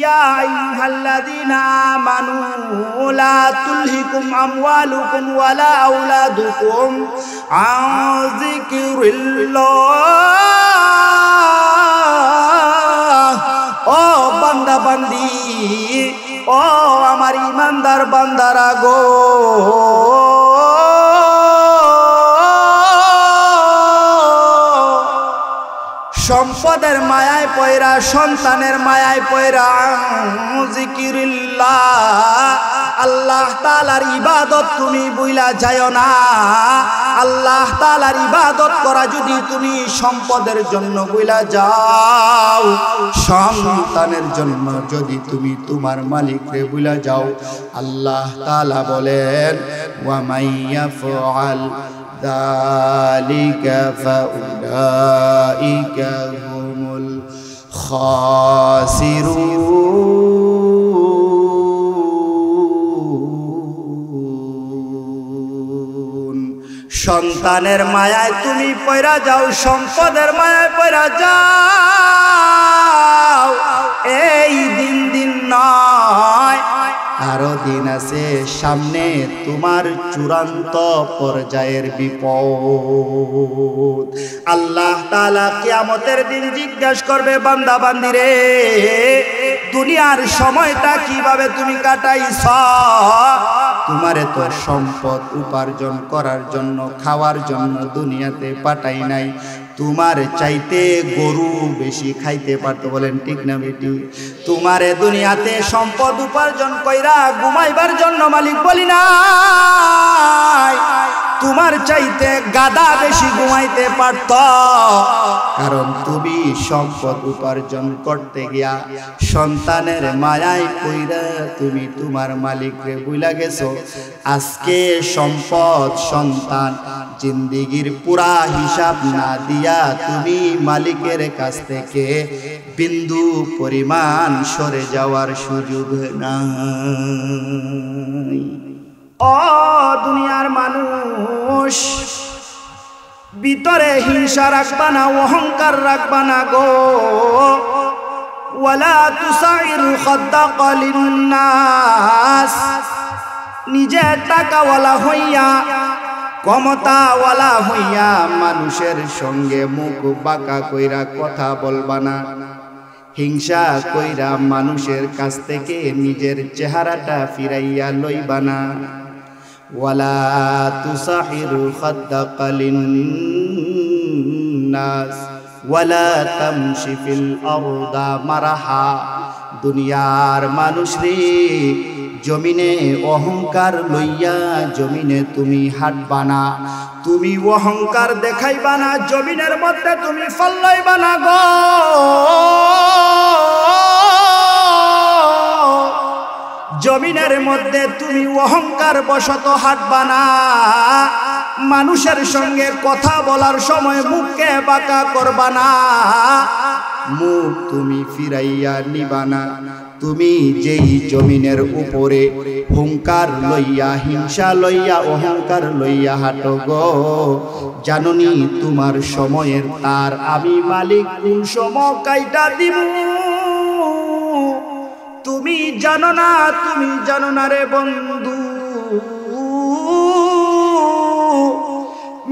ইয়া আইয়ুহাল্লাযীনা আমানু লা তুলহিকুম আমওয়ালুকুম ওয়ালা আওলাদুকুম আন যিকরিল্লাহ। ও বান্দা বান্দি, ও আমার ইমানদার বান্দারা গো, সম্পদের মায়ায় পয়রা, সন্তানের মায়ায় পয়রা জিকিরিল্লাহ, আল্লাহ তাআলার ইবাদত তুমি বুইলা যাও না। আল্লাহ তাআলার ইবাদত করা যদি তুমি সম্পদের জন্য বুইলা যাও, সন্তানের জন্য যদি তুমি তোমার মালিককে বুইলা যাও, আল্লাহ তাআলা বলেন ওয়া মাইয়াফআল ذلك فأولئك هم الخاسرون। সন্তানের মায়ায় তুমি পয়রা যাও, সম্পদের মায়ায় পয়রা যাও, এই দিন দিন নয়, আরো দিন আছে সামনে তোমার চূড়ান্ত পর্যায়ের বিপদ। আল্লাহ তাআলা কিয়ামতের দিন জিজ্ঞাসা করবে, বান্দা বান্দিরে দুনিয়ার সময়টা কিভাবে তুমি কাটাইছ? তোমারে তো সম্পদ উপার্জন করার জন্য, খাওয়ার জন্য দুনিয়াতে পাঠাই নাই। তোমার চাইতে গরু বেশি খাইতে পারতো, বলেন ঠিক না বেটি? তোমারে দুনিয়াতে সম্পদ উপার্জন কইরা ঘুমাইবার জন্য মালিক বলি নাই, তোমার চাইতে গাদা বেশি ঘুমাইতে পারত, কারণ তুমি সম্পদ উপার্জন করতে গিয়া সন্তানের মায়ায় কইরা তুমি তোমার মালিককে ভুলা গেছো। আজকে সম্পদ, সন্তান, জিন্দিগির পুরা হিসাব না দিয়া তুমি মালিকের কাছ থেকে বিন্দু পরিমাণ সরে যাওয়ার সুযোগ নাই। ও দুনিয়ার মানুষ, ভিতরে হিংসা রাখবা না, অহংকার রাখবা না গো। ওয়ালা তুসাইরু খাদ্দাকা লিন্নাস, নিজে টাকাওয়ালা হইয়া, ক্ষমতাওয়ালা হইয়া মানুষের সঙ্গে মুখ বাঁকা কইরা কথা বলবা না। হিংসা কইরা মানুষের কাছ থেকে নিজের চেহারাটা ফিরাইয়া লইবা না। ওয়ালা তুসাহিরু খাদ্দাকা লিন্নাস ওয়ালা তামশি ফিল আরদা মারাহা। দুনিয়ার মানুষ রে, জমিনে অহংকার লইয়া জমিনে তুমি হাঁটবা না, তুমি অহংকার দেখাইবা না, জমিনের মধ্যে তুমি ফল্লাইবা না গো। জমিনের মধ্যে তুমি অহংকার বশত হাঁটবা না। মানুষের সঙ্গে কথা বলার সময় মুখকে বাঁকা করবা না, মুখ তুমি ফিরাইয়া নিবা না। তুমি যেই জমিনের উপরে হুঙ্কার লইয়া, হিংসা লইয়া, অহংকার লইয়া হাঁটো গো, জাননি তোমার সময়ের তার আমি মালিক কোন সময় কাইটা দিব তুমি জানো না, তুমি জানো না রে বন্ধু।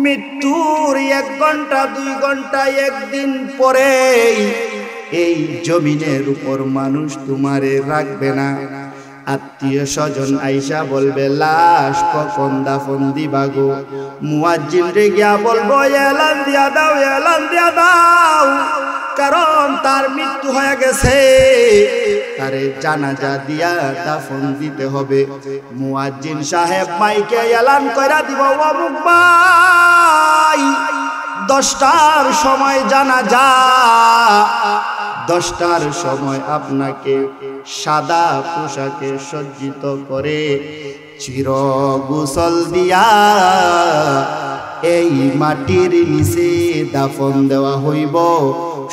মৃত্যুর 1 ঘন্টা 2 ঘন্টা 1 দিন পরে এই জমিনের উপর মানুষ তোমারে রাখবে না। আত্মীয় স্বজন আইসা বলবে লাশ কখন দাফন দিবা গো। মুয়াজ্জিন রে গিয়া বলবো এলান দিয়া দাও, এলান দিয়া দাও, কারণ তার মৃত্যু হয়ে গেছে, তারে জানাজা দিয়া দাফন দিতে হবে। মুয়াজ্জিন সাহেব মাইকে এলান কইরা দিব, অমুক ভাই 10টার সময় জানাজা, 10টার সময় আপনাকে সাদা পোশাকে সজ্জিত করে চির গোসল দিয়া এই মাটির নিচে দাফন দেওয়া হইব।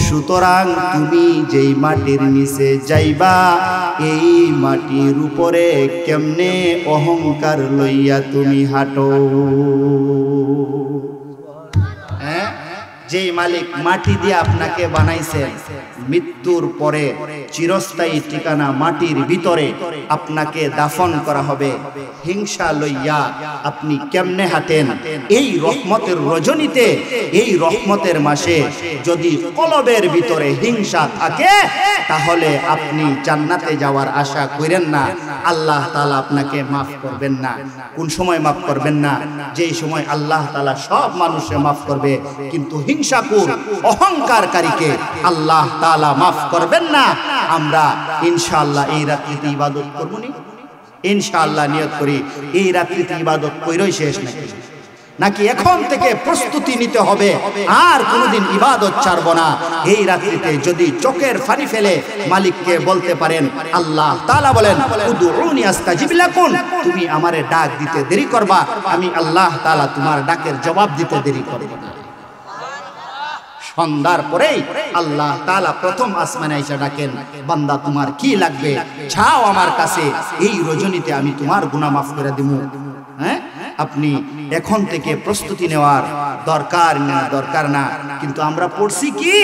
সুতরাং তুমি যেই মাটির নিচে যাইবা, এই মাটির উপরে কেমনে অহংকার লইয়া তুমি হাঁটো? যেই মালিক মাটি দিয়ে আপনাকে বানাইছেন, মৃত্যুর পরে চিরস্থায়ী ঠিকানা মাটির ভিতরে আপনাকে দাফন করা হবে। হিংসা লইয়া আপনি কেমনে হাঁটেন? এই রহমতের রজনীতে, এই রহমতের মাসে যদি কলবের ভিতরে হিংসা থাকে, তাহলে আপনি জান্নাতে যাওয়ার আশা করেন না। আল্লাহ তাআলা আপনাকে মাফ করবেন না। কোন সময় মাফ করবেন না? যেই সময় আল্লাহ তাআলা সব মানুষকে মাফ করবে, কিন্তু হিংসাকুর অহংকারকারীকে আল্লাহ তাআলা মাফ করবেন না। আমরা ইনশাআল্লাহ এই রাত্রিতে ইবাদত করব নি, ইনশাআল্লাহ নিয়ত করি এই রাত্রিতে ইবাদত কইরই শেষ নাকি এখন থেকে প্রস্তুতি নিতে হবে, আর কোনোদিন ইবাদত ছাড়ব না। এই রাত্রিতে যদি চোখের পানি ফেলে মালিককে বলতে পারেন, আল্লাহ তাআলা বলেন উদউনি আস্তাজিব লাকুম, তুমি আমারে ডাক দিতে দেরি করবা, আমি আল্লাহ তাআলা তোমার ডাকের জবাব দিতে দেরি করব না। সন্ধ্যার পরেই আল্লাহ তাআলা প্রথম আসমানে এসে ডাকেন, বান্দা তোমার কি লাগবে চাও আমার কাছে, এই রজনীতে আমি তোমার গুনাহ মাফ করে দেব। হ্যাঁ, আপনি এখন থেকে প্রস্তুতি নেওয়ার দরকার না। কিন্তু আমরা পড়ছি কি,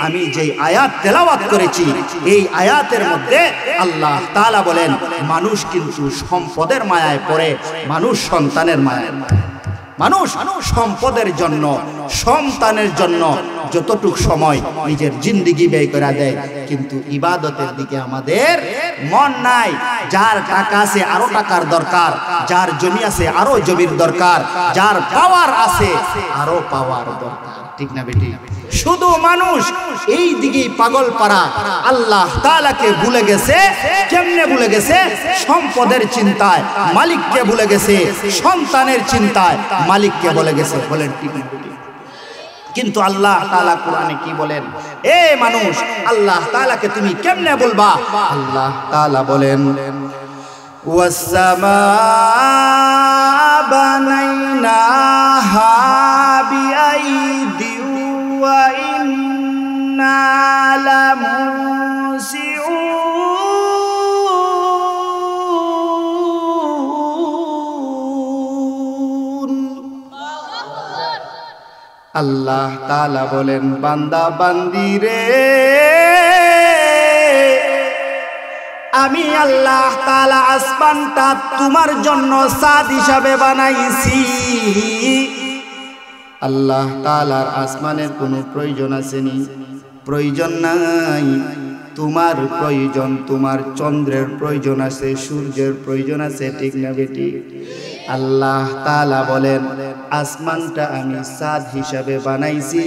আমি যেই আয়াত তেলাওয়াত করেছি এই আয়াতের মধ্যে আল্লাহ তাআলা বলেন মানুষ কিন্তু সম্পদের মায়ায় পড়ে, মানুষ সন্তানের মায়ায়, মানুষ সম্পদের জন্য সন্তানের জন্য যতটুক সময় নিজের জিন্দেগি ব্যয় করে দেয়, কিন্তু ইবাদতের দিকে আমাদের মন নাই। যার টাকা আছে আরো টাকার দরকার, যার জমি আছে আরো জমির দরকার, যার পাওয়ার আছে আরো পাওয়ার দরকার, ঠিক না বেটি? শুধু মানুষ এই দিকেই পাগল পারা, আল্লাহ তাআলাকে ভুলে গেছে। কেমনে ভুলে গেছে? সম্পদের চিন্তায় মালিককে ভুলে গেছে, সন্তানের চিন্তায় মালিককে ভুলে গেছে। বলেন ঠিক না? কিন্তু আল্লাহ তাআলা কোরআনে কি বলেন? এ মানুষ, আল্লাহ তাআলাকে তুমি কেমনে বলবা? আল্লাহ তাআলা বলেন ওয়াসসামা বানাইনাহা বিআইদি ওয়া ইন্না লামুসিউন। আল্লাহ তাআলা বলেন বান্দা বান্দি রে, আমি আল্লাহ তাআলা আসমানটা তোমার জন্য ছাদ হিসাবে বানাইছি। আল্লাহ তাআলার আসমানের কোনো প্রয়োজন আসেনি? প্রয়োজন নাই। তোমার প্রয়োজন, তোমার চন্দ্রের প্রয়োজন আছে, সূর্যের প্রয়োজন আছে, ঠিক না বেটি? আল্লাহ তাআলা বলেন আসমানটা আমি ছাদ হিসাবে বানাইছি,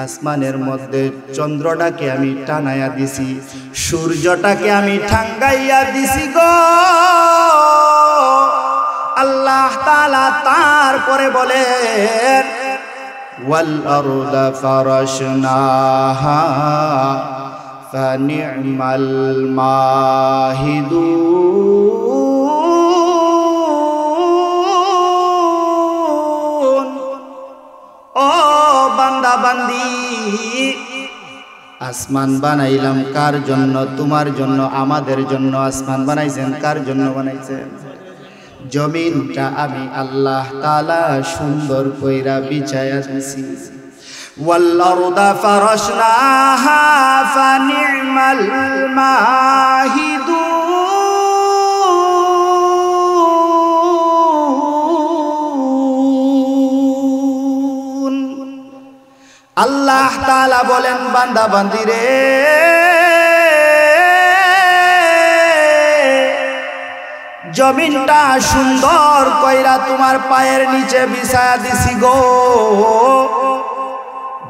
আসমানের মধ্যে চন্দ্রটাকে আমি টানাইয়া দিছি, সূর্যটাকে আমি ঠাঙ্গাইয়া দিছি গো। আল্লাহ তাআলা তারপরে বলেন ওয়াল আরদা ফারাশনাহা ফানি'মাল মাহিদুন। ও বান্দা বান্দি, আসমান বানাইলাম কার জন্য? তোমার জন্য, আমাদের জন্য। আসমান বানাইছেন কার জন্য? বানাইছেন জমিনটা আমি আল্লাহ তাআলা সুন্দর কইরা বিছায়া দিছি। ওয়াল আরদা ফারাশনাহা ফানি'মাল মাহিদুন। আল্লাহ তাআলা বলেন বান্দা বান্দি রে, জমিনটা সুন্দর কইরা তোমার পায়ের নিচে বিছায়া দিছি গো।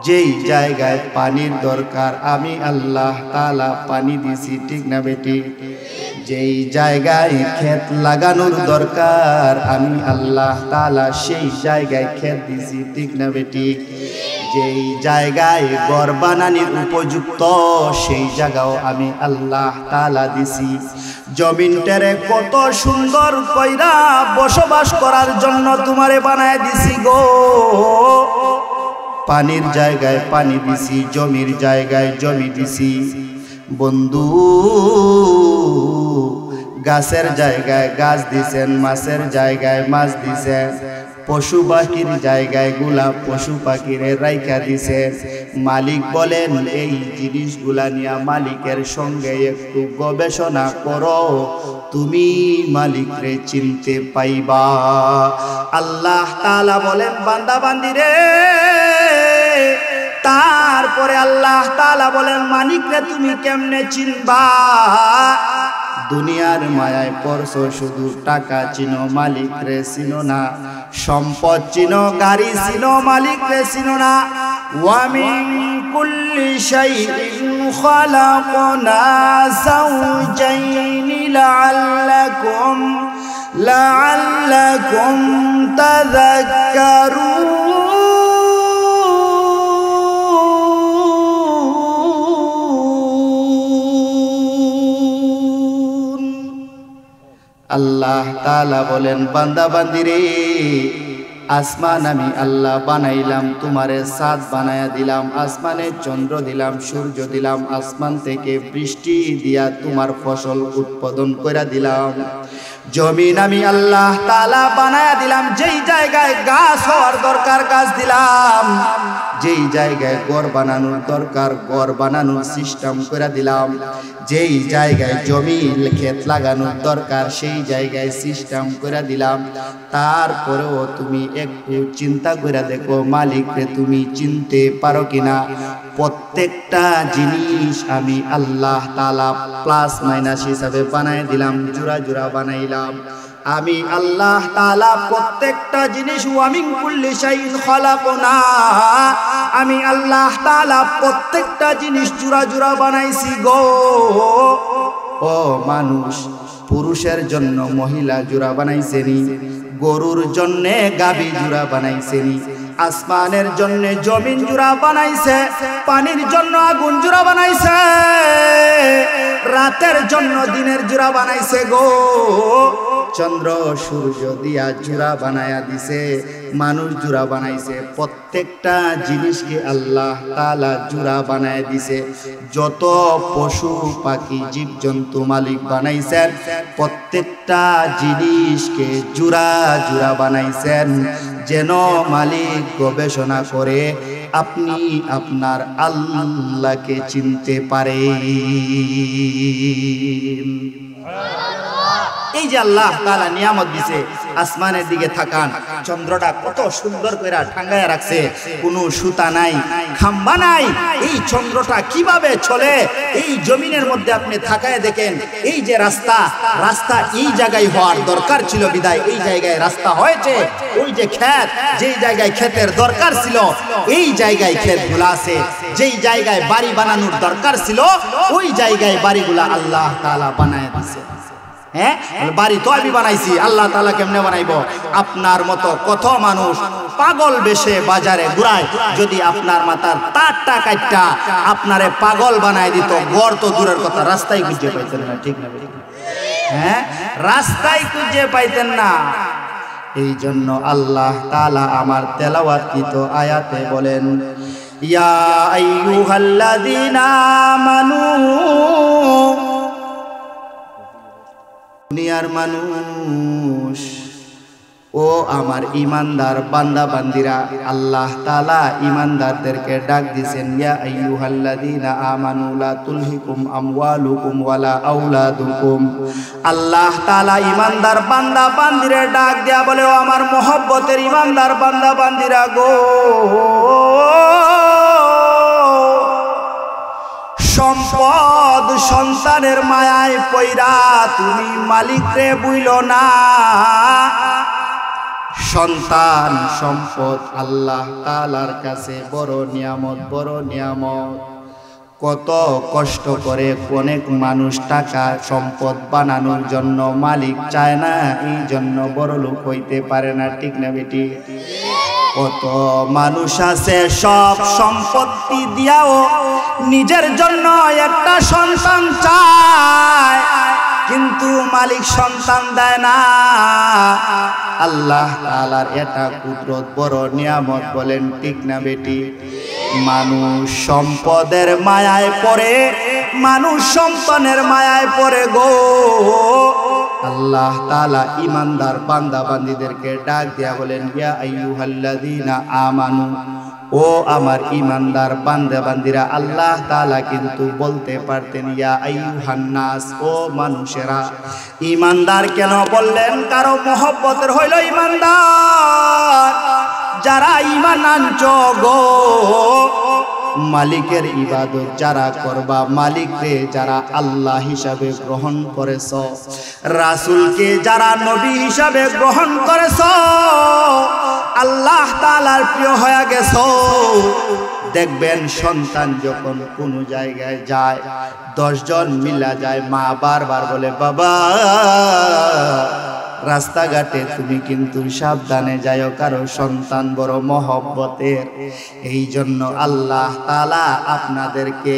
যেই জায়গায় পানির দরকার আমি আল্লাহ তাআলা পানি দিছি, ঠিক না বেটি? যেই জায়গায় ক্ষেত লাগানোর দরকার আমি আল্লাহ তাআলা সেই জায়গায় ক্ষেত দিছি, ঠিক না বেটি? যেই জায়গায় ঘর বানানোর উপযুক্ত সেই জায়গাও আমি আল্লাহ তাআলা দিছি। জমিনটারে কত সুন্দর কইরা বসবাস করার জন্য তোমারে বানায় দিছি গো। পানির জায়গায় পানি দিছি, জমির জায়গায় জমি দিছি। বন্ধু, গাছের জায়গায় গাছ দিছেন, মাছের জায়গায় মাছ দিছেন। পশু পাখির জায়গায় গুলা পশু পাখিরে রাইখা দিছেন। মালিক বলেন এই জিনিসগুলা নিয়ে মালিকের সঙ্গে একটু গবেষণা করো, তুমি মালিকরে চিনতে পাইবা। আল্লাহ তাআলা বলেন বান্দা বান্দিরে, তারপরে আল্লাহ তাআলা বলেন মালিকরে তুমি কেমনে চিনবা? দুনিয়ার মায়ায় পড়ছো, শুধু টাকা চিনো মালিকরে চিনো না, সম্পদ চিনো গাড়ি চিনো মালিকরে চিনো না। ওয়া মিন কুল্লি শাইইন খালাকনা যাওজাইন লাআল্লাকুম তাযাক্কারুন। আল্লাহ তাআলা বলেন বান্দা বান্দিরে, আসমান আমি আল্লাহ বানাইলাম, তোমারে চাঁদ বানায়া দিলাম, আসমানে চন্দ্র দিলাম, সূর্য দিলাম, আসমান থেকে বৃষ্টি দিয়া তোমার ফসল উৎপাদন করে দিলাম। জমিন আমি আল্লাহ তাআলা বানায়া দিলাম, যেই জায়গায় গাছ হওয়ার দরকার গাছ দিলাম, যেই জায়গায় ঘর বানানোর দরকার ঘর বানানোর সিস্টেম করে দিলাম, যেই জায়গায় জমি ক্ষেত লাগানোর দরকার সেই জায়গায় সিস্টেম করে দিলাম। তারপরেও তুমি একটু চিন্তা করে দেখো মালিককে তুমি চিনতে পারো কিনা? প্রত্যেকটা জিনিস আমি আল্লাহ তাআলা প্লাস মাইনাস হিসাবে বানাই দিলাম, জোড়া জোড়া বানাইলাম। আমি আল্লাহ তাআলা প্রত্যেকটা জিনিস ওয়া মিন কুল্লি শাইইন খালাকনা, আমি আল্লাহ তাআলা প্রত্যেকটা জিনিস জোড়া জোড়া বানাইছি গো। ও মানুষ, পুরুষের জন্য মহিলা জোড়া বানাইছেনি, গরুর জন্য গাভী জোড়া বানাইছেনি, আসমানের জন্য জমিন জোড়া বানাইছে, পানির জন্য আগুন জোড়া বানাইছে, রাতের জন্য দিনের জোড়া বানাইছে গো। চন্দ্র সূর্য দিয়া জোড়া বানায়া দিছে, মানুষ জোড়া বানাইছে, প্রত্যেকটা জিনিসকে আল্লাহ তাআলা জোড়া বানায়া দিছে। যত পশু পাখি জীব জন্তু মালিক বানাইছেন, প্রত্যেকটা জিনিসকে জোড়া জোড়া বানাইছেন, যেন মালিক গবেষণা করে আপনি আপনার আল্লাহকে চিনতে পারেন। এই যে আল্লাহ তাআলা নিয়ামত দিছে, আসমানের দিকে তাকান, চন্দ্রটা কত সুন্দর করে ঠাঙ্গায় রাখছে, কোনো সুতা নাই, খাম্বা নাই। এই চন্দ্রটা কিভাবে চলে এই জমিনের মধ্যে আপনি তাকায় দেখেন। এই যে রাস্তা, রাস্তা এই জায়গায় হওয়ার দরকার ছিল বিদায় এই জায়গায় রাস্তা হয়েছে। ওই যে ক্ষেত, যেই জায়গায় ক্ষেতের দরকার ছিল এই জায়গায় ক্ষেতগুলো আছে, যেই জায়গায় বাড়ি বানানোর দরকার ছিল ওই জায়গায় বাড়িগুলা আল্লাহ তাআলা বানায় দিয়েছে। হ্যাঁ, বাড়ি তো আমি বানাইছি, আল্লাহ তাআলা কেমনে বানাইবো? আপনার মতো কত মানুষ পাগল বেশে বাজারে ঘুরায়, যদি আপনার মাথার তারটা কাটটা আপনারে পাগল বানায় দিত, গড় তো দূরের কথা, রাস্তায় খুঁজে পাইতেন না। ঠিক না? হ্যাঁ, রাস্তায় খুঁজে পাইতেন না। এই জন্য আল্লাহ তাআলা আমার তেলাওয়াতকৃত আয়াতে বলেন, ইয়া আইয়ুহাল্লাযীনা আমানু, দুনিয়ার মানুষ ও আমার ইমানদার বান্দা বান্দিরা, আল্লাহ তাআলা ইমানদারদেরকে ডাক দিয়েছেন, ইয়া আইয়ুহাল্লাযীনা আমানু লা তুলহিকুম আমওয়ালুকুম ওয়ালা আওলাদুকুম। আল্লাহ তাআলা ইমানদার বান্দা বান্দিরে ডাক দেয়া বলে, ও আমার মহব্বতের ইমানদার বান্দা বান্দিরা গো, সম্পদ সন্তানের মায়ায় পয়রা তুমি মালিকরে বুইলো না। সন্তান সম্পদ আল্লাহ তাআলার কাছে বড় নিয়ামত, বড় নিয়ামত। কত কষ্ট করে অনেক মানুষ টাকা সম্পদ বানানোর জন্য মালিক চায় না, এই জন্য বড় লোক হইতে পারে না। ঠিক না বেটি? কত মানুষ আছে সব সম্পত্তি দিয়াও নিজের জন্য একটা সন্তান চায়, কিন্তু মালিক সন্তান দেয় না। আল্লাহ তাআলার এটা কুদরত, বড় নিয়ামত। বলেন ঠিক না বেটি? মানুষ সম্পদের মায়ায় পড়ে, মানুষ সন্তানের মায়ায় পড়ে গো। আল্লাহ তাআলা ঈমানদার বান্দা বান্দীদেরকে ডাক দিয়া বলেন ইয়া আইয়ুহাল্লাযীনা আমানু, ও আমার ঈমানদার বান্দা বান্দীরা। আল্লাহ তাআলা কিন্তু বলতে পারতেন ইয়া আইয়ুহান নাস, ও মানুষেরা। ঈমানদার কেন বললেন? কারণ মহব্বতের হইল ঈমানদার। যারা ঈমান আনছ গো, মালিকের ইবাদত যারা করবা, মালিককে যারা আল্লাহ হিসাবে গ্রহণ করেছ, রাসূলকে যারা নবী হিসাবে গ্রহণ করেছ, আল্লাহ তাআলার প্রিয় হয়ে গেছ, দেখবেন সন্তান যখন কোনো জায়গায় যায়, 10 জন মিলা যায়, মা বারবার বলে বাবা রাস্তাঘাটে তুমি কিন্তু সাবধানে যাও, কারো সন্তান বড় মহব্বতের। এই জন্য আল্লাহ তাআলা আপনাদেরকে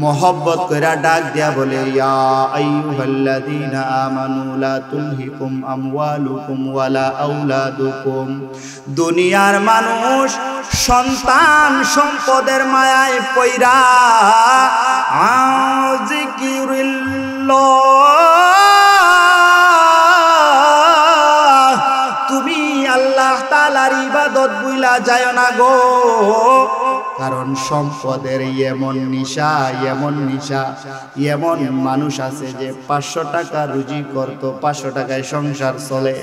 মহব্বত কইরা ডাক দিয়া বলে ইয়া আইয়ুহাল্লাযীনা আমানু লা তুলহিকুম আমওয়ালুকুম ওয়ালা আওলাদুকুম। দুনিয়ার মানুষ সন্তান সম্পদের মায়ায় পইরা আল্লাহ তাআলার ইবাদত ভুলা যায় না গো। কারণ সম্পদের এমন নিশা, এমন নিশা, এমন মানুষ আছে যে 500 টাকা রুজি করতো, 500 টাকায় সংসার চলে।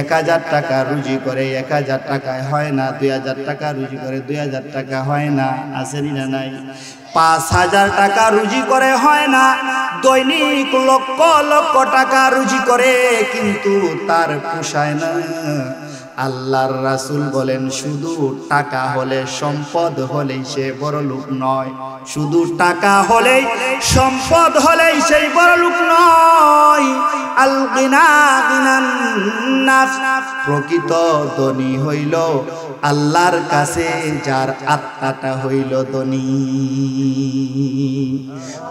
1000 টাকা রুজি করে, 1000 টাকায় হয় না। 2000 টাকা রুজি করে, 2000 টাকা হয় না। আসেনি না নাই? 5000 টাকা রুজি করে, হয় না। দৈনিক লক্ষ লক্ষ টাকা রুজি করে, কিন্তু তার পোষায় না। আল্লাহর রাসূল বলেন শুধু টাকা হলে, সম্পদ হলেই সে বড় লোক নয়। শুধু টাকা হলেই, সম্পদ হলেই সেই বড় লোক নয়। আল গিনা গিনান নাফস, প্রকৃত ধনী হইল আল্লাহর কাছে যার আত্মাটা হইল ধনী।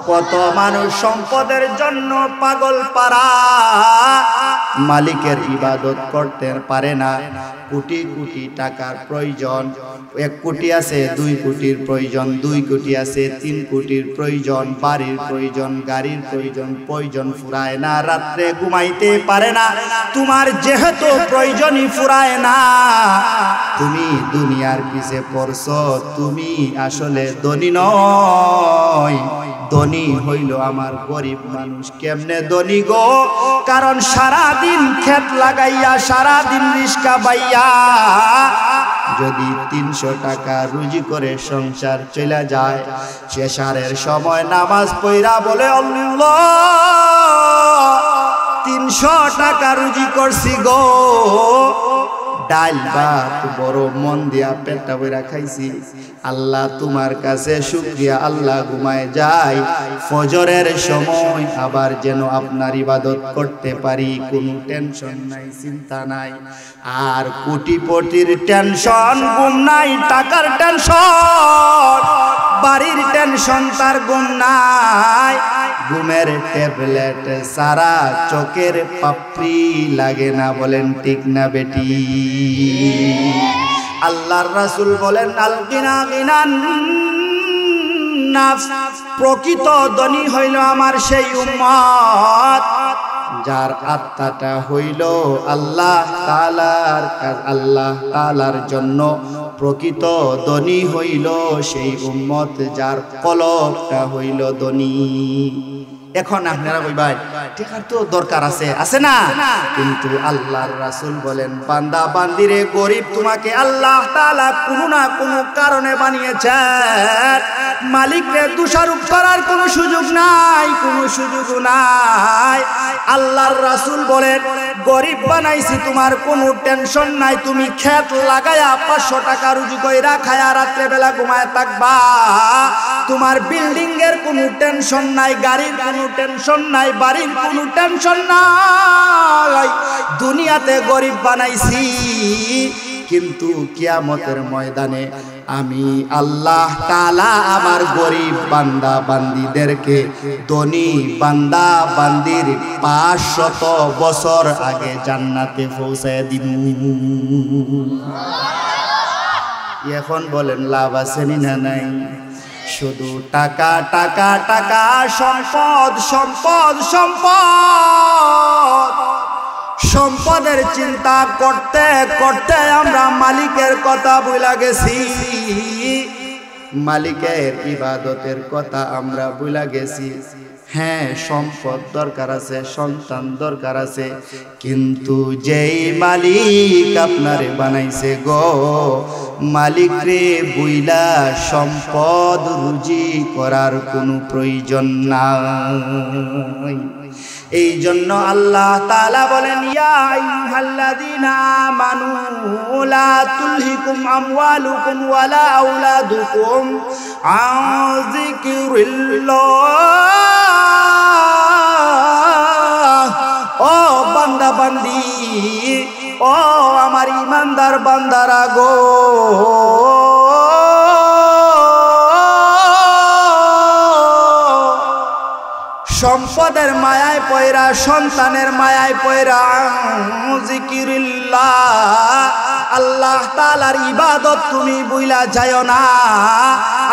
কত মানুষ সম্পদের জন্য পাগল পারা, মালিকের ইবাদত করতে পারে না। কোটি কোটি টাকার প্রয়োজন, 1 কোটি আছে, 2 কোটির প্রয়োজন, 2 কোটি আছে, 3 কোটির প্রয়োজন, বাড়ির প্রয়োজন, গাড়ির প্রয়োজন, প্রয়োজন ফুরায় না, রাত্রে ঘুমাইতে পারে না। তোমার যেহেতু প্রয়োজনই ফুরায় না, তুমি দুনিয়ার পিছে পড়ছো, তুমি আসলে ধনী নয়। ধনী হইল আমার গরিব মানুষ। কেমনে ধনী গো? কারণ সারা দিন ক্ষেত লাগাইয়া, সারা দিন রিস্কা বাইয়া যদি 300 টাকা রুজি করে সংসার চলে যায়, শেষারের সময় নামাজ পড়া বলে আল্লাহ 300 টাকা রুজি করছি গো, ডাল ভাত বড় মন দিয়া পেটটা ভরা খাইছি। আল্লাহ তোমার কাছে শুকরিয়া। আল্লাহ ঘুমায় যাই, ফজরের সময় আবার যেন আপনার ইবাদত করতে পারি। কোনো টেনশন নাই, চিন্তা নাই। আর কোটিপতির টেনশন, ঘুম নাই। টাকার টেনশন, বাড়ির টেনশন, তার ঘুম নাই। ঘুমের ট্যাবলেট সারা চোখের পাপড়ি লাগে না, বলেন ঠিক না বেটি? আল্লাহর রাসূল বলেন আল গিনা গিনান নাফস, প্রকৃত ধনী হইল আমার সেই উম্মত যার আত্মাটা হইল আল্লাহ তাআলার, আল্লাহ তাআলার জন্য। প্রকৃত ধনী হইল সেই উম্মত যার কলবটা হইল ধনী। এখন আপনারা কইবেন টাকার তো দরকার আছে, আছে না? কিন্তু আল্লাহর রাসূল বলেন বান্দা বান্দিরে, গরিব তোমাকে আল্লাহ তাআলা কোনো না কোনো কারণে বানিয়েছেন। মালিককে দোষারোপ করার কোনো সুযোগ নাই, কোনো সুযোগ নাই। আল্লাহর রাসূল বলেন গরিব বানাইছি, তোমার কোনো টেনশন নাই। তুমি ক্ষেত লাগায়া 500 টাকা রুজি কইরা খায়া রাত্রে বেলা ঘুমায় থাকবা। তোমার বিল্ডিং এর কোনো টেনশন নাই, গাড়ির কোনো টেনশন নাই, বাড়ির কোনো টেনশন নাই। দুনিয়াতে গরিব বানাইছি, কিন্তু কিয়ামতের ময়দানে আমি আল্লাহ তাআলা আমার গরিব বান্দা বান্দীদেরকে ধনী বান্দা বান্দির 500 বছর আগে জান্নাতে পৌঁছায় দিব। এখন বলেন লাভ আছে না নাই? শুধু টাকা টাকা টাকা, সম্পদ সম্পদ সম্পদ। সম্পদের চিন্তা করতে করতে আমরা মালিকের কথা ভুলে গেছি, মালিকের ইবাদতের কথা আমরা ভুলে গেছি। হ্যাঁ, সম্পদ দরকার আছে, সন্তান দরকার আছে, কিন্তু যেই মালিক আপনারে বানাইছে গো, মালিক রে বুইলা সম্পদ রুজি করার কোনো প্রয়োজন নাই। এই জন্য আল্লাহ তাআলা বলেন, ইয়া আইয়ুহাল্লাযীনা আমানু লা তুলহিকুম আমওয়ালুকুম ওয়ালা আওলাদুকুম আন যিকরিল্লাহ। ও বান্দা বান্দি, ও আমার ইমানদার বান্দারা গো, সম্পদের মায়ায় পয়রা, সন্তানের মায়ায় পয়রা জিকিরিল্লাহ, আল্লাহ তাআলার ইবাদত তুমি বুইলা যাও না।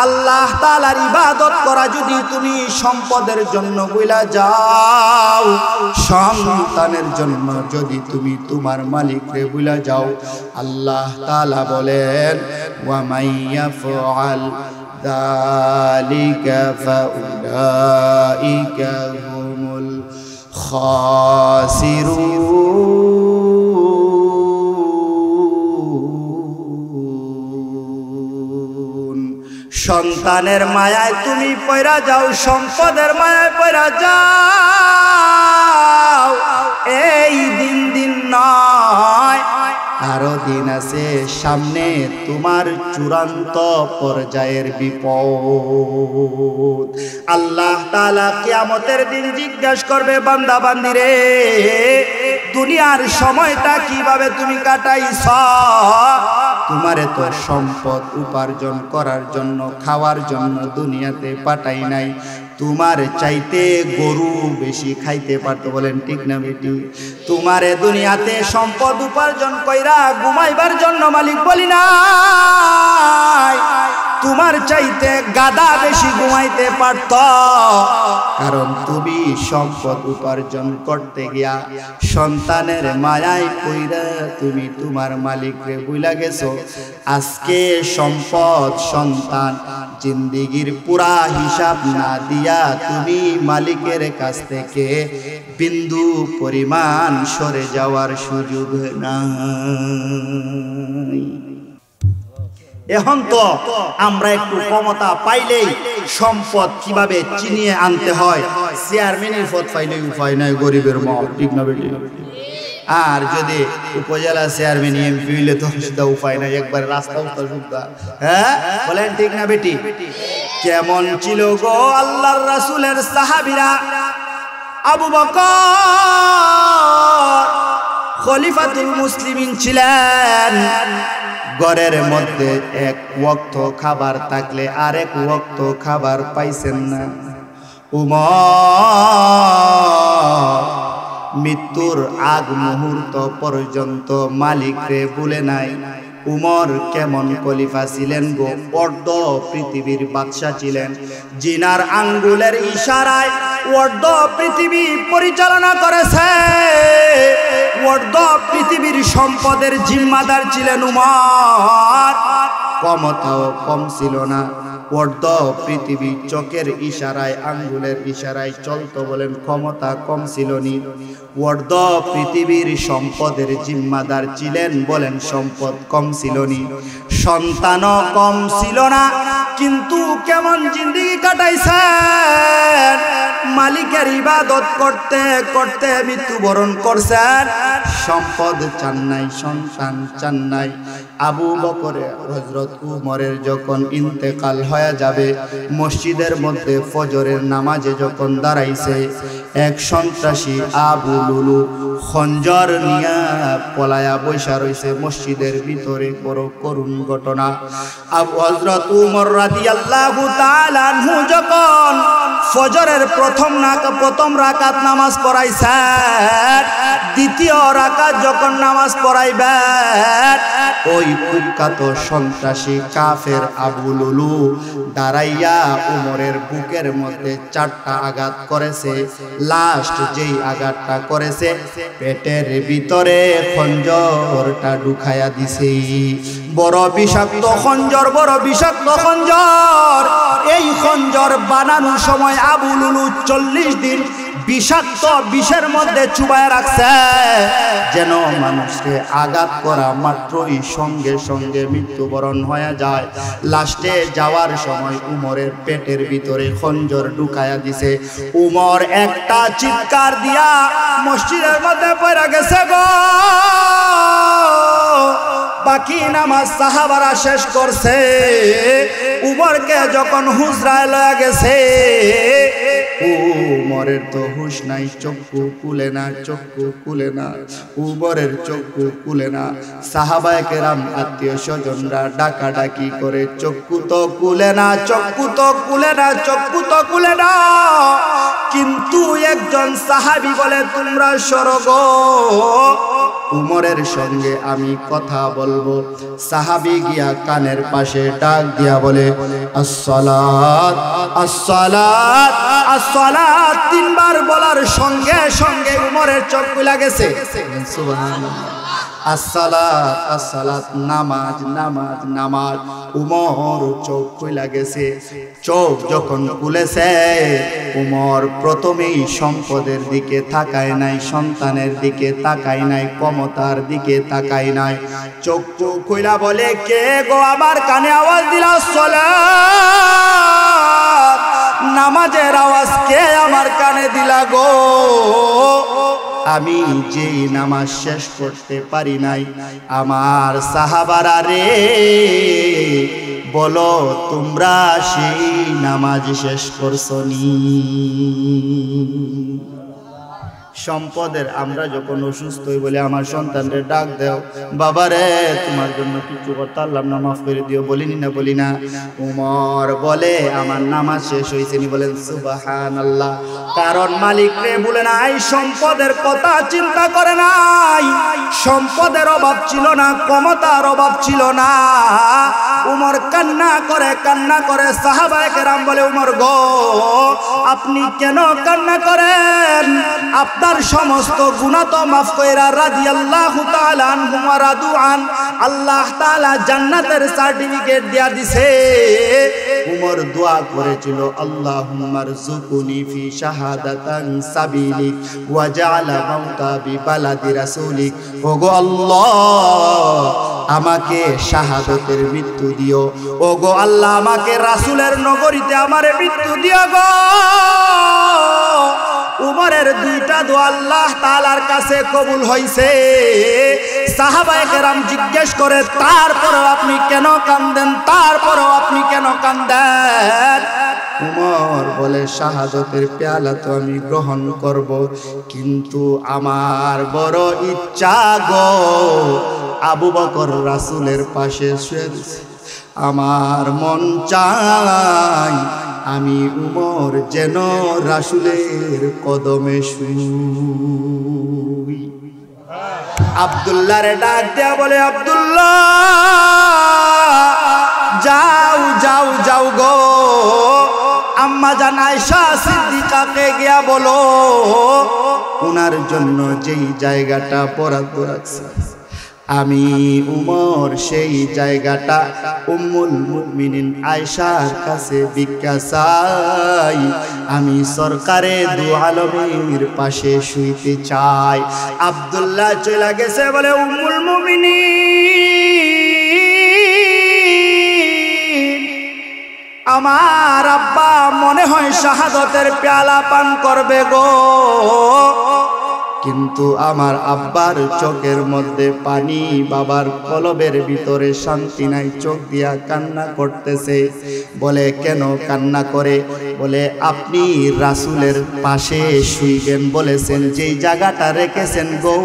আল্লাহ তাআলার ইবাদত করা যদি তুমি সম্পদের জন্য বুইলা যাও, সন্তানের জন্য যদি তুমি তোমার মালিককে বুইলা যাও, আল্লাহ তাআলা বলেন, ওয়া মাইয়াফআল যালিকা ফাউলাইকা হুমুল খাসিরুন। সন্তানের মায়ায় তুমি পয়রা যাও, সম্পদের মায়ায় পয়রা যাও, এই দিন দিন নয়, আরো দিন আছে সামনে, তোমার চূড়ান্ত পর্যায়ের বিপদ। আল্লাহ তাআলা কিয়ামতের দিন জিজ্ঞাসা করবে, বান্দা বান্দিরে দুনিয়ার সময়টা কিভাবে তুমি কাটাইছ? তোমারে তো সম্পদ উপার্জন করার জন্য, খাওয়ার জন্য দুনিয়াতে পাঠাই নাই, তোমার চাইতে গরু বেশি খাইতে পারতো, বলেন ঠিক না বেটি? তোমারে দুনিয়াতে সম্পদ উপার্জন কইরা ঘুমাইবার জন্য মালিক বলি নাই, তোমার চাইতে গাদা বেশি ঘুমাইতে পারত, কারণ তুমি সম্পদ উপার্জন করতে গিয়া সন্তানের মায়ায় কইরা তুমি তোমার মালিককে ভুলে গেছো। আজকে সম্পদ, সন্তান, জিন্দিগির পুরা হিসাব না দিয়া তুমি মালিকের কাছ থেকে বিন্দু পরিমাণ সরে যাওয়ার সুযোগ নাই। এখন তো আমরা একটু ক্ষমতা পাইলেই সম্পদ কিভাবে চিনিয়ে আনতে হয়, চেয়ারম্যানের পদ পাইলেই উপায় নাই, গরিবের মত, ঠিক না বেটি? আর যদি উপজেলা চেয়ারম্যান এমপি হইলে তো সেটা উপায় নাই, একবার রাস্তা উত্তর সুবিধা। হ্যাঁ, বলেন ঠিক না বেটি? কেমন ছিল গো আল্লাহর রাসূলের সাহাবীরা? আবু বকর খলিফাতুল মুসলিমিন ছিলেন, ঘরের মধ্যে এক ওয়াক্ত খাবার থাকলে আরেক ওয়াক্ত খাবার পাইছেন না। উমর মৃত্যুর আগ মুহূর্ত পর্যন্ত মালিকরে ভুলে নাই। উমর কেমন খলিফা ছিলেন গো, অর্ধ পৃথিবীর বাদশা ছিলেন, জিনার আঙ্গুলের ইশারায় অর্ধ পৃথিবী পরিচালনা করেছে, অর্ধ পৃথিবীর সম্পদের জিম্মাদার ছিলেন উমর। ক্ষমতাও কম ছিল না, অর্ধ পৃথিবী চোখের ইশারায়, আঙ্গুলের ইশারায় চলতো, বলেন ক্ষমতা কম ছিল নি। অর্ধ পৃথিবীর সম্পদের জিম্মাদার ছিলেন, বলেন সম্পদ কম ছিল নি। সন্তানও কম ছিল না, কিন্তু কেমন জিন্দেগি কাটাইছেন, মালিকের ইবাদত করতে করতে মৃত্যুবরণ করছেন। সম্পদ চান নাই, সন্তান চান নাই। আবু বকরে হযরত উমরের যখন ইন্তেকাল হয়ে যাবে, মসজিদের মধ্যে ফজরের নামাজে যখন দাঁড়াইছে, এক সন্ত্রাসী আবু লুলু খঞ্জর নিয়া পলায়া বৈশা রইছে মসজিদের ভিতরে। বড় করুণ ঘটনা। আবু হযরত উমর রাদিয়াল্লাহু তাআলা আনহু যখন ফজরের প্রথম রাকাত নামাজ পড়াইছেন, দ্বিতীয় রাকাত যখন নামাজ পড়াইবেন, ওই কুখ্যাত সন্ত্রাসী সন্ত্রাসী কাফের আবু লুলু দাঁড়াইয়া উমরের বুকের মধ্যে 4টা আঘাত করেছে। লাস্ট যেই আঘাতটা করেছে পেটের ভিতরে খঞ্জরটা ঢুকাইয়া দিছে। বড় বিষাক্ত খঞ্জর, বড় বিষাক্ত খঞ্জর। এই খঞ্জর বানানোর সময় আবু লুলু 40 দিন বিষাক্ত বিষের মধ্যে চুবায় রাখছে, যেন মানুষকে আঘাত করা মাত্রই সঙ্গে সঙ্গে মৃত্যুবরণ হয়ে যায়। লাস্টে যাওয়ার সময় উমরের পেটের ভিতরে খঞ্জর ঢুকায়া দিছে। উমর একটা চিৎকার দিয়া মসজিদের মধ্যে পড়ে গেছে গো। বাকি নামাজ সাহাবারা শেষ করছে। উমরকে যখন হুজরায় লয়া গেছে, উমরের তো হুশ নাই, চক্ষু খুলে না, চক্ষু খুলে না, উমরের চক্ষু খুলে না। সাহাবায়ে কেরাম আত্মীয় স্বজনরা ডাকাডাকি করে, চক্ষু তো খুলে না, চক্ষু তো খুলে না, চক্ষু তো খুলে না। কিন্তু একজন সাহাবী বলে, তোমরা সরো গো, উমরের সঙ্গে আমি কথা বলবো। সাহাবী গিয়া কানের পাশে ডাক দিয়া বলে, আসসালাত আসসালাত আসসালাত। 3 বার বলার সঙ্গে সঙ্গে উমরের চোখ খুলে গেছে। সুবহানাল্লাহ। আসসালাত আসসালাত, নামাজ নামাজ নামাজ। উমর চোখ খুলে গেছে। চোখ যখন খুলেছে, উমর প্রথমেই সম্পদের দিকে তাকায় নাই, সন্তানের দিকে তাকায় নাই, ক্ষমতার দিকে তাকায় নাই। চোখ খুলে বলে, কে গো আমার কানে আওয়াজ দিলা সালাত? নামাজের আওয়াজ কে আমার কানে দিলা গো? আমি যেই নামাজ শেষ করতে পারি নাই, আমার সাহাবারা রে, বলো তোমরা সেই নামাজ শেষ করছনি? সম্পদের আমরা যখন অসুস্থ হই বলে, আমার সন্তানরে ডাক দেও, বাবা রে তোমার জন্য কিছু করতে পারলাম না, মাফ করে দিও, বলিনি না বলি না? উমর বলে, আমার নামাজ শেষ হয়েছে নি। বলেন সুবহানাল্লাহ। কারণ মালিক রে বলে নাই, সম্পদের কথা চিন্তা করে নাই। সম্পদের অভাব ছিল না, ক্ষমতার অভাব ছিল না। উমর কান্না করে। সাহাবায়ে কেরাম বলে, উমর গো, আপনি কেন কান্না করেন? আপনার সমস্ত গুনাহ তো মাফ কইরা রাদিয়াল্লাহু তাআলা আনহু ওয়া রাদু আন, আল্লাহ তাআলা জান্নাতের সার্টিফিকেট দিয়া দিছে। উমর দোয়া করেছিল, আল্লাহুম্মা রযুকুনি ফি শাহাদাতান সাবিলিক ওয়া জাআলা মাউতা বিবালাদি রাসূলিক। ওগো আল্লাহ, আমাকে শাহাদাতের মৃত্যু দিও। ওগো আল্লাহ, আমাকে রাসূলের নগরীতে আমারে মৃত্যু দিও গো। উমরের 2টা দোয়া আল্লাহ তাআলার কাছে কবুল হইছে। সাহাবায়ে কেরাম জিজ্ঞেস করে, তারপরেও আপনি কেন কাঁদেন? তারপরেও আপনি কেন কাঁদেন? উমর বলে, শাহাদাতের পেয়ালা তো আমি গ্রহণ করব, কিন্তু আমার বড় ইচ্ছা গো, আবু বকর রাসূলের পাশে শুয়ে আছে। আমার মন চায় আমি উমর যেন রাসূলের কদমে শুই। আব্দুল্লাহ রে ডাক দেয়া বলে, আব্দুল্লাহ যাও যাও যাও গো, আম্মা জান আয়েশা সিদ্দিকাকে গিয়া বলো, ওনার জন্য যেই জায়গাটা বরাদ্দ রাখছে, আমি উমর সেই জায়গাটা উম্মুল মুমিনিন আয়েশার কাছে ভিক্ষা চাই। আমি সরকারে দু আলমের পাশে শুইতে চাই। আব্দুল্লাহ চলে গেছে বলে, উম্মুল মুমিনিন, আমার আব্বা মনে হয় শাহাদাতের পেয়ালা পান করবে গো। কিন্তু আমার আব্বার চোখের মধ্যে পানি, বাবার কলবের ভিতরে শান্তি নাই, চোখ দিয়া কান্না করতেছে। বলে, কেন কান্না করে? বলে, আপনি রাসূলের পাশে শুইবেন বলেছেন, যেই জায়গাটা রেখেছেন গো,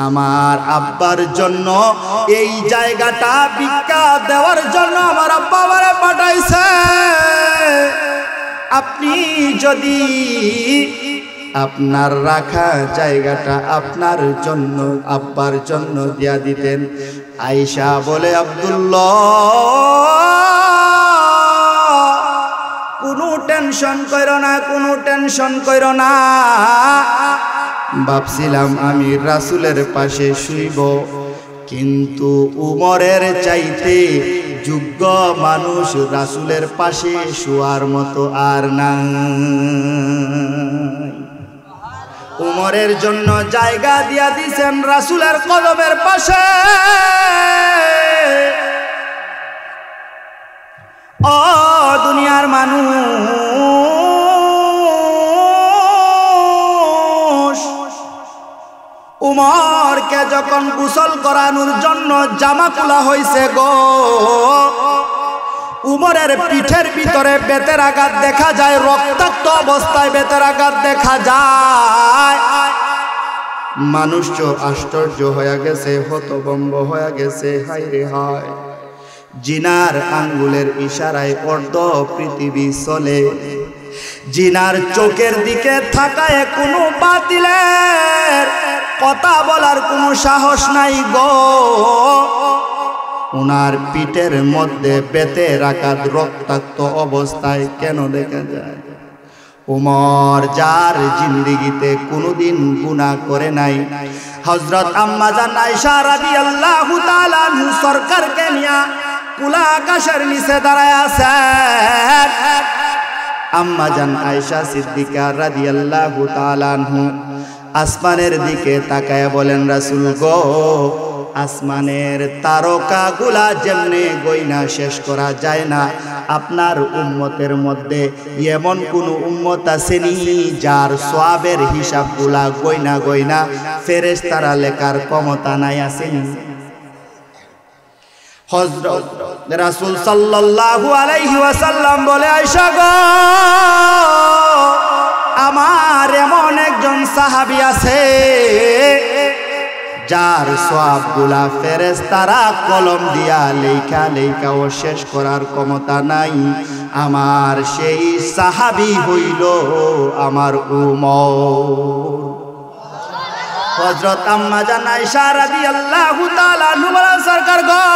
আমার আব্বার জন্য এই জায়গাটা ভিক্ষা দেওয়ার জন্য আমার আব্বা আমারে পাঠাইছে। আপনি যদি আপনার রাখা জায়গাটা আপনার জন্য আব্বার জন্য দিয়া দিতেন। আয়েশা বলে আব্দুল্লাহ কোনো টেনশন কইরো না, কোনো টেনশন কইরো না। ভাবছিলাম আমি রাসূলের পাশে শুইব, কিন্তু উমরের চাইতে যোগ্য মানুষ রাসূলের পাশে শোয়ার মতো আর নাই। উমরের জন্য জায়গা দিয়া দিছেন রাসূলের কদমের পাশে। ও দুনিয়ার মানুষ, উমরকে যখন গোসল করানোর জন্য জামা খোলা হয়েছে গো, উমরের পিঠের ভিতরে বেতের আঘাত দেখা যায়, রক্তাক্ত অবস্থায় বেতের আঘাত দেখা যায়। মানুষ তো আশ্চর্য হয়ে গেছে, হতভম্ব হয়ে গেছে। হায় রে হায়, জিনার আঙ্গুলের ইশারায় অর্ধ পৃথিবী চলে। জিনার চোখের দিকে থাকায় কোনো বাতিলের কথা বলার কোনো সাহস নাই গো। উনার পিঠের মধ্যে বেতের আঘাত রক্তাক্ত অবস্থায় কেন দেখা যায়? উমর যার জিন্দেগিতে কোনোদিন গুনাহ করে নাই। হযরত আম্মা জান আয়েশা রাদিয়াল্লাহু তাআলা আনহা সরকারকে নিয়া খোলা আকাশের নিচে দাঁড়ায় আছেন। আম্মা জান আয়েশা সিদ্দিকা রাদিয়াল্লাহু তাআলা আনহা আসমানের দিকে তাকায় বলেন, রাসূল গো, আসমানের তারকাগুলা যেমনে গয়না শেষ করা যায় না, আপনার উম্মতের মধ্যে এমন কোন উম্মত আসেনি যার সওয়াবের হিসাবগুলা গয়না গয়না ফেরেশতারা লেখার ক্ষমতা নাই? আসেনি? হযরত রাসূল সাল্লাল্লাহু আলাইহি ওয়াসাল্লাম বলে, আয়েশা গো, আমার এমন একজন সাহাবী আছে যার সওয়াবগুলা ফেরেশতারা কলম দিয়া লেখা লেখাও শেষ করার ক্ষমতা নাই। আমার সেই সাহাবী হইল আমার উমর। হযরত আম্মা জান আয়েশা রাদিয়াল্লাহু তাআলা আনহা সরকার গো,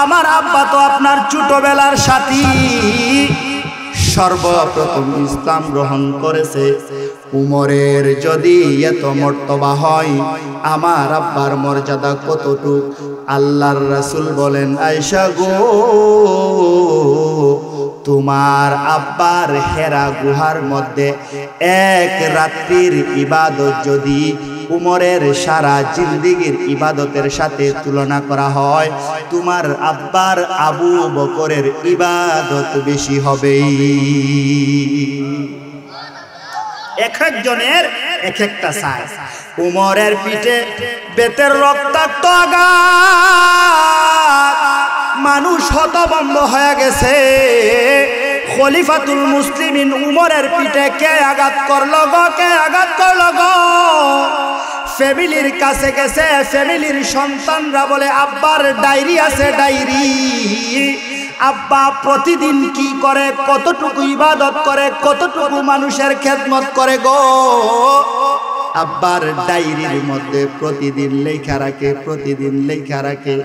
আমার আব্বা তো আপনার ছোটবেলার সাথী, সর্বপ্রথম ইসলাম গ্রহণ করেছে। উমরের যদি এত মর্তবা হয়, আমার আব্বার মর্যাদা কতটুক? আল্লাহর রাসূল বলেন, আয়েশা গো, তোমার আব্বার হেরা গুহার মধ্যে এক রাত্রির ইবাদত যদি উমরের সারা জিন্দেগীর ইবাদতের সাথে তুলনা করা হয়, তোমার আব্বার আবু বকরের ইবাদত বেশি হবে। এক একজনের এক একটা সাইজ। উমরের পিঠে বেতের রক্তাক্ত আঘাত, মানুষ হতভম্ব হয়ে গেছে। খলিফাতুল মুসলিমিন উমরের পিঠে কে আঘাত করলো গো, কে আঘাত করলো গো? ফ্যামিলির কাছে গেছে, ফ্যামিলির সন্তানরা বলে, আব্বার ডায়েরি আছে, ডায়েরি। আব্বা প্রতিদিন কি করে, কতটুকু ইবাদত করে, কতটুকু মানুষের খেদমত করে গো? আব্বার ডায়েরির মধ্যে প্রতিদিন লেখা রাখে, প্রতিদিন লেখা রাখে।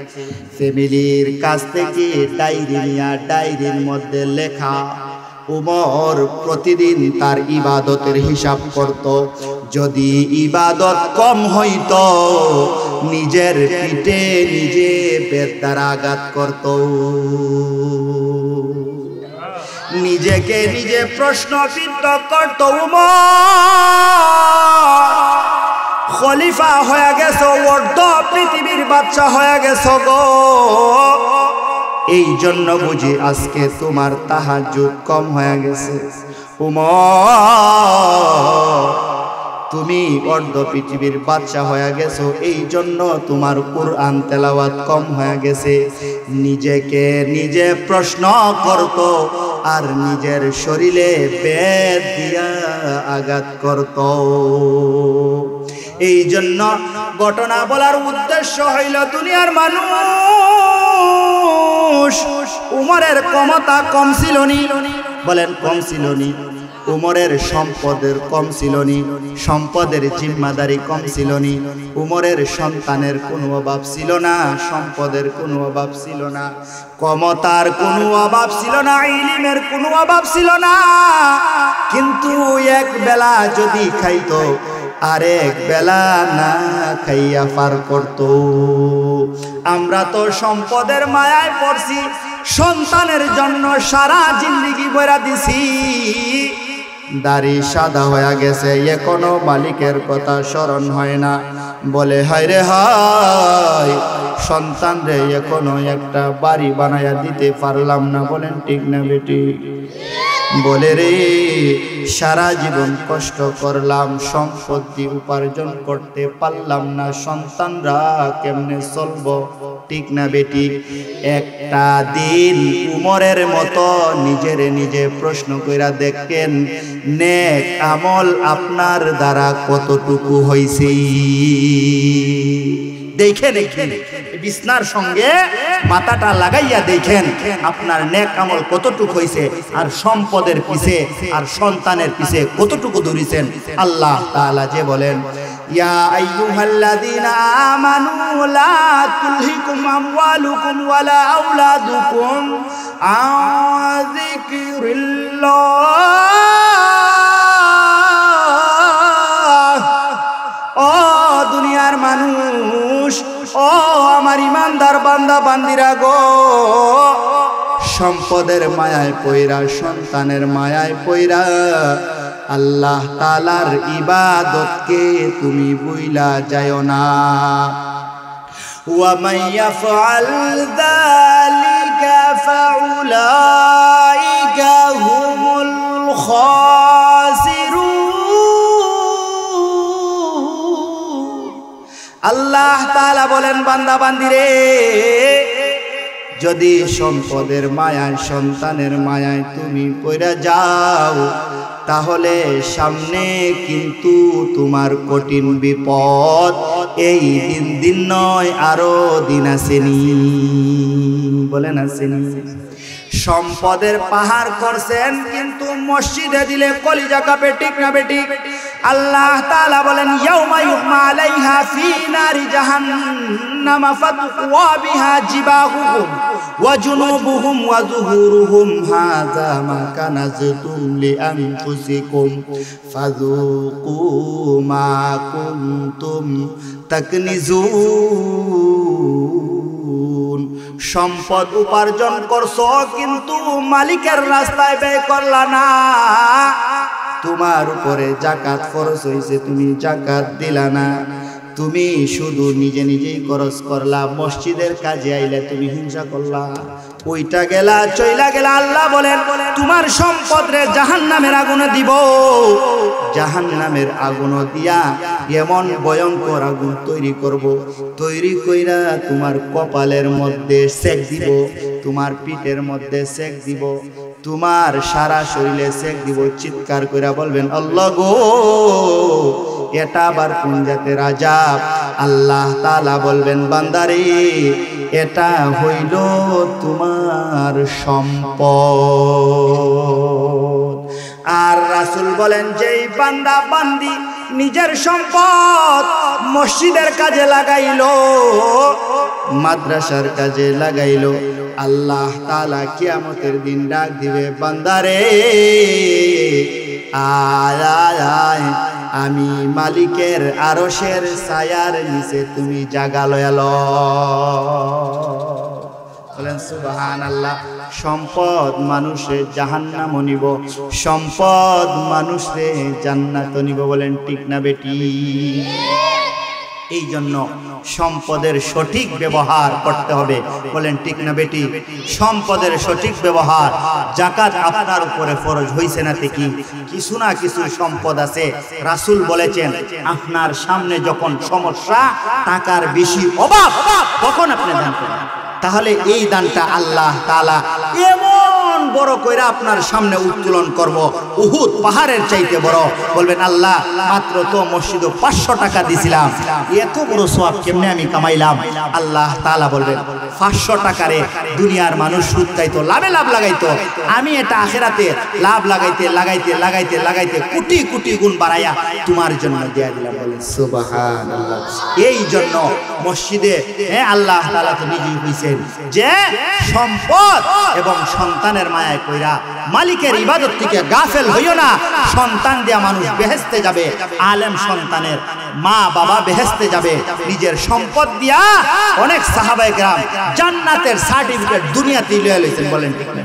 ফ্যামিলির কাছ থেকে ডায়েরি নিয়া ডায়েরির মধ্যে লেখা। উমর প্রতিদিন তার ইবাদতের হিসাব করত। যদি ইবাদত কম হইত, নিজের পিঠে নিজে বেতার আঘাত করত। নিজেকে নিজে প্রশ্নবিদ্ধ করত। উমর খলিফা হয়ে গেছো, অর্ধ পৃথিবীর বাদশা হয়ে গেছো গো। এই জন্য বুঝি আজকে তোমার তাহাজ্জুদ কম হয়ে গেছে। উমর, তুমি অর্ধ পৃথিবীর বাদশা হয়ে গেছো, এই জন্য তোমার কুরআন তেলাওয়াত কম হয়ে গেছে। নিজেকে নিজে প্রশ্ন করত আর নিজের শরীরে বেত দিয়া আঘাত করত। এই জন্য ঘটনা বলার উদ্দেশ্য হইল, দুনিয়ার মানুষ, উমরের ক্ষমতা কম ছিল নি? বলেন, কম ছিল নি? উমরের সম্পদের কম ছিল নি, সম্পদের জিম্মাদারি কম ছিল নি, উমরের সন্তানের কোনো অভাব ছিল না, সম্পদের কোনো অভাব ছিল না, ক্ষমতার কোনো অভাব ছিল না, ইলমের কোনো অভাব ছিল না। কিন্তু এক বেলা যদি খাইতো আরেক বেলা না খাইয়া পার করত। আমরা তো সম্পদের মায়ায় পড়ছি, সন্তানের জন্য সারা জিন্দেগি বইরা দিছি, দাড়ি সাদা হয়ে গেছে, এখনো মালিকের কথা স্মরণ হয় না। বলে হায় রে হায়, সন্তান রে এখনো একটা বাড়ি বানায়া দিতে পারলাম না। বলেন ঠিক না বেটি? বলে রে সারা জীবন কষ্ট করলাম, সম্পত্তি উপার্জন করতে পারলাম না, সন্তানরা কেমনে চলবো? ঠিক না বেটি? একটা দিন উমরের মতো নিজের নিজে প্রশ্ন কইরা দেখেন, নেক আমল আপনার দ্বারা কতটুকু হইছে? দেখেন, বিছনার সঙ্গে মাথাটা লাগাইয়া দেখেন আপনার নেক আমল কতটুকু হইছে, আর সম্পদের পিছে আর সন্তানের পিছে কতটুকু দৌড়িছেন। আল্লাহ তাআলা যে বলেন, ইয়া আইয়ুহাল্লাযীনা আমানু লা তুলহিকুম আমওয়ালুকুম ওয়ালা আওলাদুকুম আন যিকরিল্লাহ। ও দুনিয়ার মানুষ, ও আমার ইমানদার বান্দা বান্দিরা গো, সম্পদের মায়ায় পয়রা, সন্তানের মায়ায় পয়রা আল্লাহ তাআলার ইবাদতকে তুমি ভুইলা যাও না। ওয়া মান ইয়াফআল যালিকা ফাউলাইকা হুমুল খাসিরুন। আল্লাহ তাআলা বলেন, বান্দা বান্দিরে, যদি সম্পদের মায়ায়, সন্তানের মায়ায় তুমি পড়ে যাও, তাহলে সামনে কিন্তু তোমার কঠিন বিপদ। এই দিন নয়, আরো দিন আসেনি। বলেন আসেনি? সম্পদের পাহাড় করছেন, কিন্তু মসজিদে দিলে কলিজা কাঁপে। ঠিক না বেটি? আল্লাহ তাআলা বলেন, ইয়াউমা ইউহমা আলাইহা ফি নারি জাহান্নাম ফাতুকওয়া বিহা জিবাহুহুম ওয়া জুনুবুহুম ওয়া যুহুরুহুম হাযা মা কানাজতুম লিআনফুসিকুম ফাযুকু মা কুনতুম তাকনিজুন। সম্পদ উপার্জন করছো, কিন্তু মালিকের রাস্তায় ব্যয় করলা না। তোমার উপরে যাকাত ফরজ হইছে, তুমি যাকাত দিলা না। তুমি শুধু নিজে নিজেই খরচ করলা। মসজিদের কাজে আইলে তুমি হিংসা করলা, ওইটা গেলা, চইলা গেলা। আল্লাহ বলেন, তোমার সম্পদ রে জাহান্নামের আগুনে দিব। জাহান্নামের আগুন দিয়া এমন ভয়ঙ্কর আগুন তৈরি করব, তৈরি কইরা তোমার কপালের মধ্যে সেক দিব, তোমার পিঠের মধ্যে সেক দিব, তোমার সারা শরীরে সেক দিব। চিৎকার কইরা বলবেন, আল্লাহ গো, এটা আবার কোন জাতের আযাব? আল্লাহ তাআলা বলবেন, বান্দারে, এটা হইল তোমার সম্পদ। আর রাসূল বলেন, যেই বান্দা বান্দি নিজের সম্পদ মসজিদের কাজে লাগাইলো, মাদ্রাসার কাজে লাগাইলো, আল্লাহ তাআলা কিয়ামতের দিন ডাক দিবে, বান্দারে আয় আয় আয়, আমি মালিকের আরশের ছায়ার নিচে তুমি জায়গা লয়া লও। বলেন সুবহানাল্লাহ। সম্পদ মানুষের জাহান্নাম নিব, সম্পদ মানুষে জান্নাত নিব। বলেন ঠিক না বেটি? এই জন্য সম্পদের সঠিক ব্যবহার করতে হবে। বলেন ঠিক না বেটি? সম্পদের সঠিক ব্যবহার। যাকাত আপনার উপরে ফরজ হইছে না? কি কিছু না কিছু সম্পদ আছে, রাসূল বলেছেন, আপনার সামনে যখন সমস্যা, টাকার বেশি অভাব, তখন আপনি দান করেন। তাহলে এই দানটা আল্লাহ তাআলা এমন বড় কইরা আপনার সামনে উত্তোলন করব, উহুদ পাহাড়ের চাইতে বড়। বলবেন আল্লাহ মাত্র তো মসজিদে 500 টাকা দিছিলাম, এত বড় সওয়াব কেমনে আমি কামাইলাম? আল্লাহ তাআলা বলবেন 500 টাকারে দুনিয়ার মানুষ সুদ খাইতো, লাভে লাভ লাগাইতো, আমি এটা আখিরাতে লাভ লাগাইতে লাগাইতে লাগাইতে লাগাইতে কোটি কোটি গুণ বাড়াইয়া তোমার জন্য দিয়া দিলাম। বলেন সুবহানাল্লাহ। এই জন্য মসজিদে আল্লাহ তাআলা তো নিজেই কইছেন যে সম্পদ এবং সন্তানের মায়ায় কইরা মালিকের ইবাদত থেকে গাফেল হইও না। সন্তান দিয়া মানুষ বেহেশতে যাবে, আলেম সন্তানের মা বাবা বেহেশতে যাবে। নিজের সম্পদ দিয়া অনেক সাহাবায়ে কেরাম জান্নাতের সার্টিফিকেট দুনিয়াতে লইয়া লইছেন। বলেন ঠিক না?